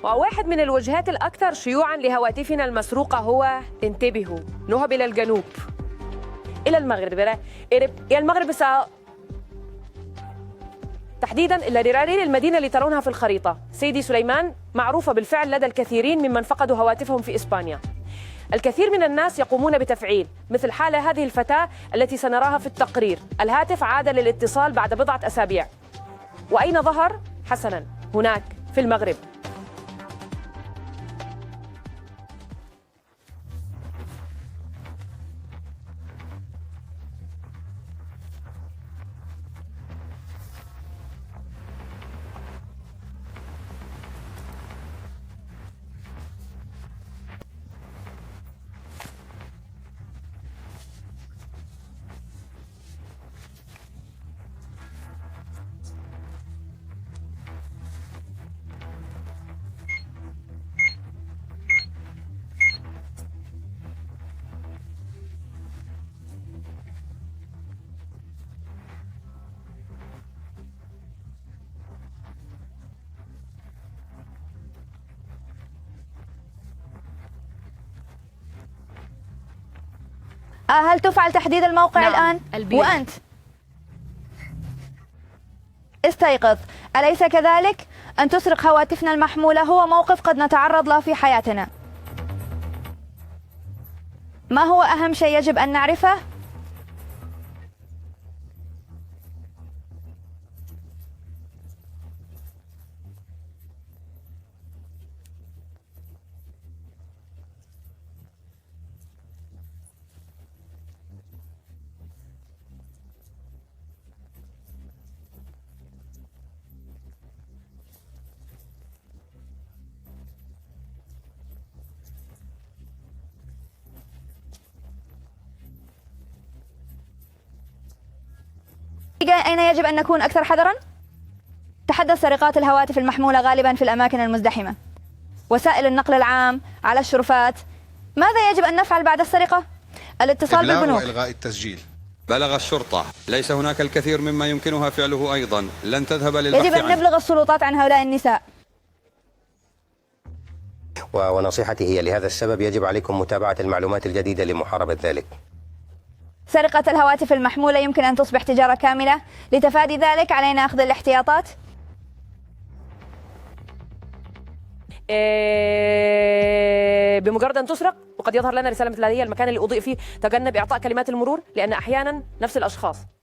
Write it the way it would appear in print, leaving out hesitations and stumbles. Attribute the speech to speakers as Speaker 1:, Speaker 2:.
Speaker 1: وواحد من الوجهات الأكثر شيوعاً لهواتفنا المسروقة هو انتبهوا نهب إلى الجنوب إلى المغرب إلى المغرب تحديداً إلى المدينة اللي ترونها في الخريطة. سيدي سليمان معروفة بالفعل لدى الكثيرين ممن فقدوا هواتفهم في إسبانيا. الكثير من الناس يقومون بتفعيل مثل حال هذه الفتاة التي سنراها في التقرير. الهاتف عاد للاتصال بعد بضعة أسابيع. وأين ظهر؟ حسناً، هناك في المغرب.
Speaker 2: هل تفعل تحديد الموقع
Speaker 1: نعم.
Speaker 2: الآن؟
Speaker 1: البير.
Speaker 2: وأنت استيقظ، أليس كذلك؟ أن تسرق هواتفنا المحمولة هو موقف قد نتعرض له في حياتنا. ما هو أهم شيء يجب أن نعرفه؟ أين يجب أن نكون أكثر حذراً؟ تحدث سرقات الهواتف المحمولة غالباً في الأماكن المزدحمة، وسائل النقل العام، على الشرفات. ماذا يجب أن نفعل بعد السرقة؟ الاتصال بالبنوك
Speaker 3: وإلغاء التسجيل.
Speaker 4: بلغ الشرطة ليس هناك الكثير مما يمكنها فعله أيضا. لن تذهب للبحث
Speaker 2: يجب أن نبلغ السلطات عن هؤلاء النساء.
Speaker 5: ونصيحتي هي لهذا السبب يجب عليكم متابعة المعلومات الجديدة لمحاربة ذلك.
Speaker 2: سرقة الهواتف المحمولة يمكن أن تصبح تجارة كاملة. لتفادي ذلك علينا أخذ الاحتياطات.
Speaker 1: بمجرد أن تسرق وقد يظهر لنا رسالة مثل هذه المكان اللي أضيء فيه تجنب إعطاء كلمات المرور، لأن أحيانا نفس الأشخاص